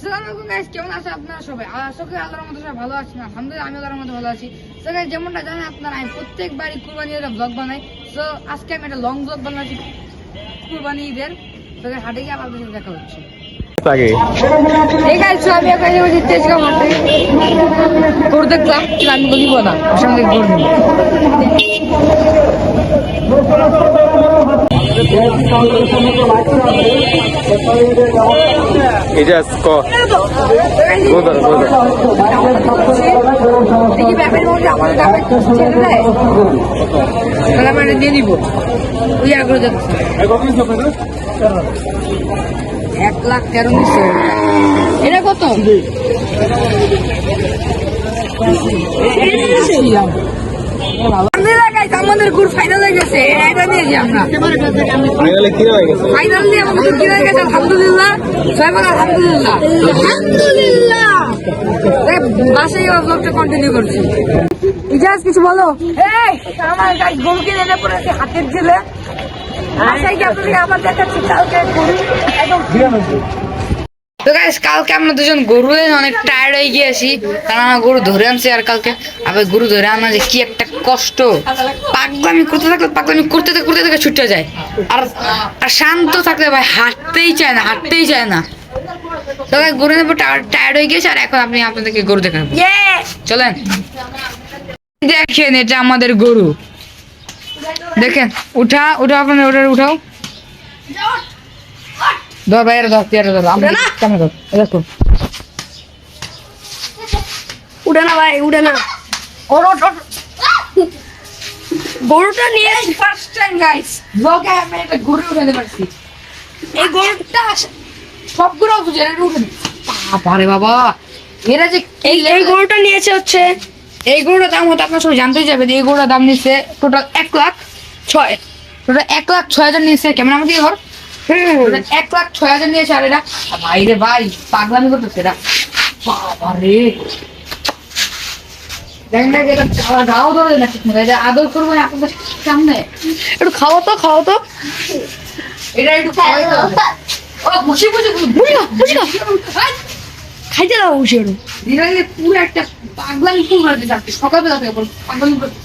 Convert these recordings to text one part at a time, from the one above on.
আসসালামু আলাইকুম গাইস, কেমন আছেন আপনারা সবাই? আশা করি আল্লাহর রহমতে সবাই ভালো আছেন। আলহামদুলিল্লাহ আমি আল্লাহর রহমতে ভালো আছি। সো গাইস, যেমনটা জানেন আপনারা, আমি প্রত্যেকবারই কুরবানি ঈদের ব্লগ বানাই। সো আজকে আমি একটা লং ব্লগ বানাচ্ছি কুরবানি ঈদের। সো গাইস, হাটে গিয়ে আপনাদের সাথে দেখা হচ্ছে। আগে এই গাইস, আমি এখানে বসে তেজগাঁও হাটে গরু দেখলাম, কিন্তু আমি বলিব না সামনে গরু নেব। ইজাজ ক গোদর দেখি ব্যাপারে বলছে আমাদের দামে ছেড়ে দেয়, তাহলে আমরা এটা দিয়ে নিবো। ওই আগ্রহ যাচ্ছে 1,13,000 নিচ্ছে। এটা কত? আমাদের গুড় ফাইনাল হয়ে গেছে, এটা নিয়েছি আমরা। ফাইনালে কি হয়ে গেছে? ফাইনাল দিয়ে আমাদের কি হয়ে গেছে? আলহামদুলিল্লাহ, সবাই বলো আলহামদুলিল্লাহ। আলহামদুলিল্লাহ। বাসায় ব্লগটা কন্টিনিউ করছি। ইজাজ কিছু বলো। এই আমার গাইস গরু কিনে এনে পড়েছে হাতের ঝিলে। বাসায় গিয়ে আপনাদের আবার দেখাচ্ছি কালকে গরু একদম। তো গাইস, কালকে আমরা দুজন গরু অনেক টায়ার্ড হয়ে গিয়েছি, কারণ আমার গরু ধরে আনছি। আর কালকে আবার গরু ধরে আনা যে কি একটা কষ্ট। পাগলামি করতে থাকলে পাগলামি করতে করতে থেকে ছুটে যায়। আর আর শান্ত থাকলে ভাই হাঁটতেই চায় না, হাঁটতেই চায় না। তো গাইস, গরু নেবো টায়ার্ড হয়ে গিয়েছে। আর এখন আপনি আপনাদেরকে গরু দেখাবো, চলেন। দেখেন, এটা আমাদের গরু। দেখেন, উঠা উঠা আপনার ওটা উঠাও। ধর ভাই, ধর চেয়ারে ধর, আমরা কেমন ধর, দেখো উঠে না ভাই, উঠে না। গরুটা নিয়ে ফার্স্ট টাইম গাইস ব্লগে আমি একটা গরু উঠাতে পারছি। এই গরুটা সবগুলো বুঝে এটা উঠে বাবারে বাবা। এরা যে এই গরুটা নিয়েছে হচ্ছে এই গরুটার দাম হতো আপনার সবাই জানতেই যাবে। এই গরুটার দাম নিচ্ছে টোটাল 1,06,000। টোটাল 1,06,000 নিয়েছে। কেমন আমাদের ঘর 1,06,000 নিয়েছে। আর এরা ভাই রে ভাই পাগলামি করতেছে এরা, বাবারে। দেখেন না, এটা গাও ধরে না ঠিক মতো। এটা আদর করবো না আপনাদের সামনে। একটু খাওয়া তো, খাওয়া তো। এটা একটু খাওয়াই দাও। ও বসে বসে খাইতে দাও বসে একটু। ধীরে ধীরে পুরো একটা পাগলামি শুরু করে দিতে চাচ্ছি সকালবেলা থেকে পাগলামি করতে।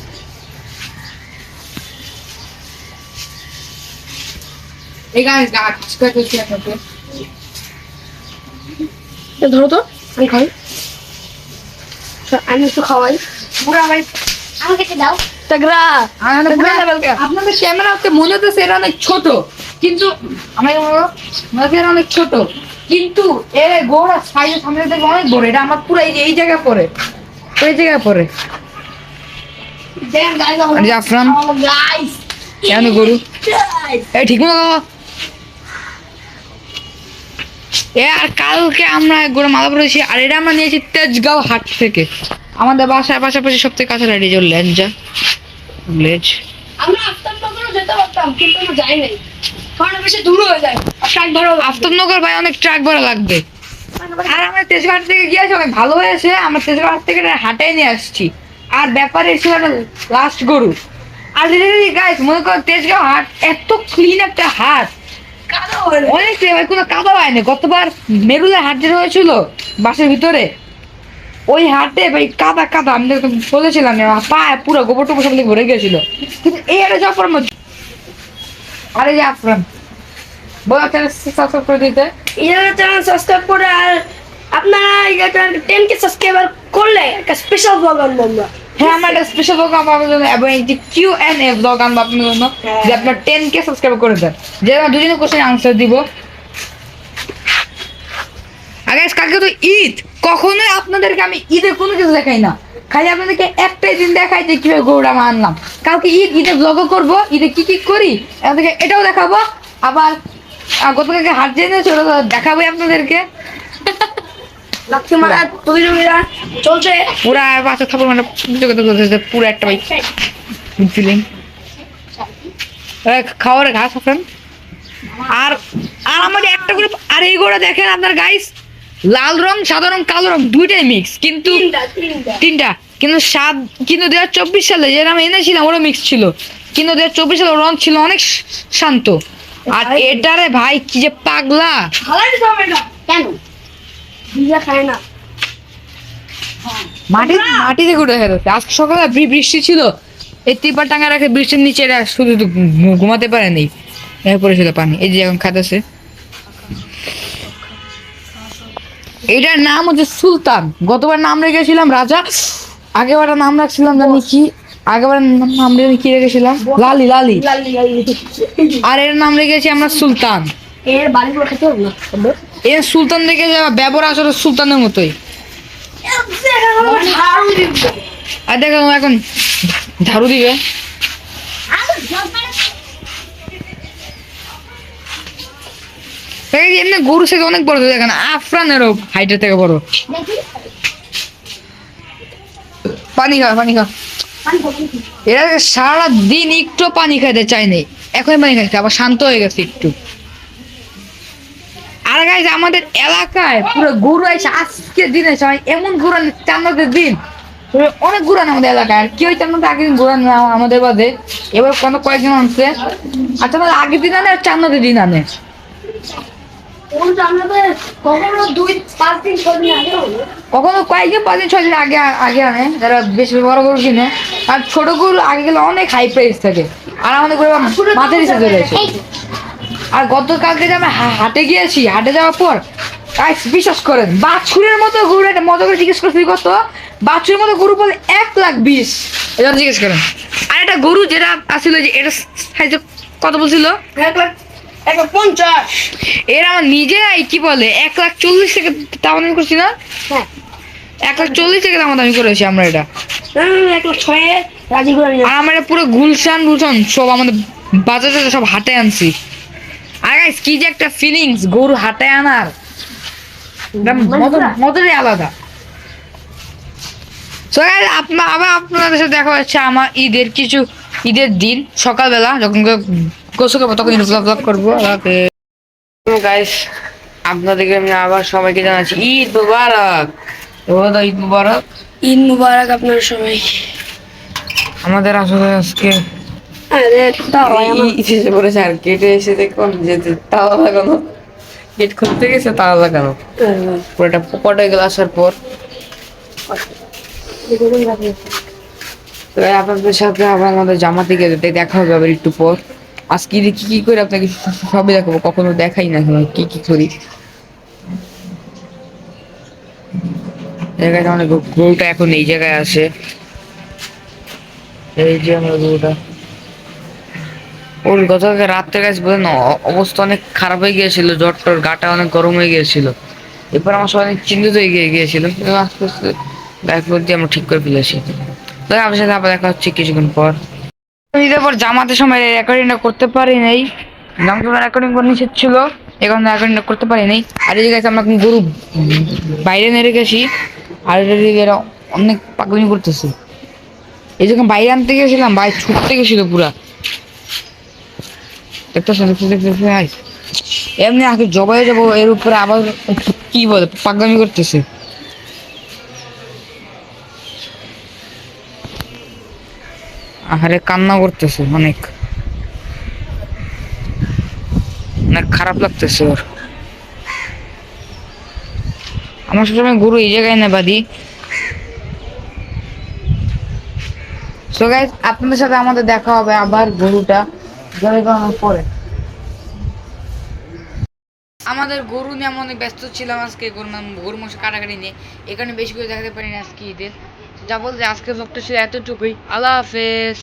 এই গাছ গাছ করে করছি আপনাকে। ধরো তো, আমি খাই। আমি একটু খাওয়াই। পুরা ভাই আমাকে দাও টাকরা। আপনাদের ক্যামেরাতে মনে হচ্ছে এরা অনেক ছোট, কিন্তু আমার অনেক ছোট, কিন্তু এর গোড়া সাইজ সামনে থেকে অনেক বড়। এটা আমার পুরো এই জায়গায় পড়ে, এই জায়গায় পড়ে। জাফরান কেন গরু এই ঠিক মতো এ। আর কালকে আমরা গরু মালা পড়েছি। আর এটা আমরা নিয়েছি তেজগাঁও হাট থেকে। আমাদের বাসার পাশাপাশি সব থেকে কাছে রেডি লেজ। আমরা আফতাবনগরও যেতে পারতাম, কিন্তু আমরা যাই নাই, কারণ বেশি দূর হয়ে যায়। ট্রাক ভাড়া আফতাবনগর ভাই অনেক ট্রাক ভাড়া লাগবে। আর আমরা তেজগাঁও হাট থেকে গিয়েছি, অনেক ভালো হয়েছে। আমরা তেজগাঁও হাট থেকে হাটে নিয়ে আসছি। আর ব্যাপারে ছিল লাস্ট গরু। আর গাইস মনে করো তেজগাঁও হাট এত ক্লিন একটা হাট, অনেক ভাই কোনো কাদা হয়নি। গতবার মেরুলের হাট যেটা হয়েছিল বাসের ভিতরে, ওই হাটে ভাই কাদা কাদা। আমি বলেছিলাম আমার পা পুরো গোবর টোবর সব ভরে গেছিল। কিন্তু এই হাটে যাওয়ার পর আরে যে আফরান বলা সাবস্ক্রাইব করে দিতে, চ্যানেল সাবস্ক্রাইব করে। আর আপনারা 10K সাবস্ক্রাইবার করলে একটা স্পেশাল ব্লগ আনবো আমরা। হ্যাঁ, আমার একটা স্পেশাল ব্লগ আপনাদের জন্য এবং একটি Q&A ব্লগ আনবো আপনাদের জন্য, যে আপনার 10K সাবস্ক্রাইব করে দেন, যে আমরা দুজনে কোশ্চেন আনসার দিব। আগে কালকে তো ঈদ, কখনোই আপনাদেরকে আমি ঈদে কোনো কিছু দেখাই না, খালি আপনাদেরকে একটাই দিন দেখাই যে কিভাবে গরুটা আমরা আনলাম। কালকে ঈদে ব্লগও করবো, ঈদে কি কি করি আপনাদেরকে এটাও দেখাবো। আবার গতকালকে হাট জেনেছে ওটা দেখাবোই আপনাদেরকে। প্রতিযোগিতা চলছে পুরা বাচ্চা থাপড় মানে পুরো একটা ভাই ফিলিং খাওয়ার ঘাস আপনার। আর আর আমাদের একটা করে। আর এই গোড়া দেখেন আপনার গাইস, লাল রং সাদা রং কালো রং দুইটাই মিক্স, কিন্তু তিনটা কিন্তু স্বাদ। কিন্তু 2024 সালে যেটা আমি এনেছিলাম ওরা মিক্স ছিল, কিন্তু 2024 সালে রং ছিল অনেক শান্ত। আর এটারে ভাই কি যে পাগলা কেন ভিজা খায় না। মাটিতে ঘুরে খেতে আজকে সকালে বৃষ্টি ছিল, এই তিরপাল টাঙা রাখে বৃষ্টির নিচে এরা শুধু ঘুমাতে পারেনি, পড়েছিল পানি। এই যে এখন খাতেছে, এটার নাম হচ্ছে সুলতান। গতবার নাম রেখেছিলাম রাজা, আগেবার নাম রাখছিলাম জানি কি, আগেবার নাম কি রেখেছিলাম লালি লালি, আর এর নাম রেখেছি আমরা সুলতান। এর বাড়ি করে খেতে হবে না। এর সুলতান দেখে যাওয়া ব্যবহার আসলে সুলতানের মতোই। আর দেখো এখন ঝাড়ু দিবে। এমনি গরু থেকে অনেক বড়, দেখেন আফরানেরও হাইটের থেকে বড়। পানি খা পানি খা। এরা সারা দিন একটু পানি খাইতে চায়নি, এখন পানি খাইছে আবার শান্ত হয়ে গেছে একটু। আর গাইজ আমাদের এলাকায় পুরো গরু আছে, আজকে দিনে সবাই এমন ঘুরান, চান্দাদের দিন অনেক ঘুরান আমাদের এলাকায়। আর কি হয়েছে আমাদের আগের দিন ঘুরান আমাদের বাদে, এবার কোনো কয়েকজন আনছে। আচ্ছা আমাদের আগের দিন আনে আর চান্দাদের দিন আনে। কখনো 2-5 দিন 6 দিন আগে হলো। কখনো কয়েকদিন 5 দিন 6 দিন আগে আগে আনে যারা বেশি বড় গরু কিনে। আর ছোট গরু আগে গেলে অনেক হাই প্রাইস থাকে, আর আমাদের গরু মাথার নিচে চলে আসে। আর গতকালকে যে আমরা হাটে গিয়েছি, হাটে যাওয়ার পর বিশ্বাস করেন বাছুরের মতো গরু, একটা মজা করে জিজ্ঞেস করছি কত, বাছুরের মতো গরু বলে 1,20,000। এবার জিজ্ঞেস করেন। আর একটা গরু যেটা আসলে যে এটা সাইজ কত বলছিল, 1,50,000। এর আমার নিজেরাই কি বলে 1,40,000 থেকে দামাদামি করছি না। হ্যাঁ 1,40,000 থেকে দামাদামি করেছি আমরা এটা। 1,06,000 রাজি করে আর আমরা এটা পুরো গুলশান সব আমাদের বাজারে সব হাটে আনছি। আর গাইস কি যে একটা ফিলিংস গরু হাটে আনার, মজাটাই আলাদা। সো গাইস আবার আপনাদের সাথে দেখা হচ্ছে আমার ঈদের দিন সকালবেলা, যখন গোসল করবো তখন ব্লগ করবো। গাইস আপনাদেরকে আমি আবার সবাইকে জানাচ্ছি ঈদ মুবারক। ঈদ মুবারক। ঈদ মুবারক আপনার সবাই। আমাদের আসলে আজকে এসে পড়েছে, আর গেটে এসে দেখুন যে তালা লাগানো, গেট খুলতে গেছে তালা লাগানো, পুরোটা পকট হয়ে গেল আসার পর। তো আপনাদের সাথে আবার আমাদের জামা থেকে দেখা হবে আবার একটু পর। আজকে কি কি করে আপনাকে সবই দেখাবো, কখনো দেখাই না কি কি করি। জায়গাটা অনেক গরুটা এখন এই জায়গায় আসে, এই যে আমার গরুটা। ওর গতকালকে রাত্রে গাছ বলেন অবস্থা অনেক খারাপ হয়ে গিয়েছিল, জ্বর টর, গাটা অনেক গরম হয়ে গিয়েছিল। এরপর আমার সবাই অনেক চিন্তিত হয়ে গিয়েছিল, আস্তে আস্তে ব্যাগ দিয়ে আমরা ঠিক করে ফেলেছি। তো আমার সাথে আবার দেখা হচ্ছে কিছুক্ষণ পর। ঈদের পর জামাতের সময় রেকর্ডিংটা করতে পারি নাই, জামাতের রেকর্ডিং করে নিষেধ ছিল, এখন রেকর্ডিংটা করতে পারি নাই। আর এই জায়গায় আমরা গরু বাইরে নিয়ে রেখেছি, আর এরা অনেক পাগলামি করতেছে। এই যখন বাইরে আনতে গেছিলাম ভাই ছুটতে গেছিল পুরা, এমনি আগে জবাই যাবো, এর উপরে আবার কি বলে পাগলামি করতেছে। আরে কান্না করতেছে অনেক, অনেক খারাপ লাগতেছে ওর। আমার সবসময় গরু এই জায়গায় না বাদি। সো গাইস আপনাদের সাথে আমাদের দেখা হবে আবার গরুটা জবাই করানোর পরে। আমাদের গরু নিয়ে আমরা অনেক ব্যস্ত ছিলাম আজকে, গরু মাংস কাটাকাটি নিয়ে, এখানে বেশি করে দেখাতে পারিনি আজকে ঈদের। যা বলতে আজকে ব্লগটা ছিল এতটুকুই। আল্লাহ হাফেজ।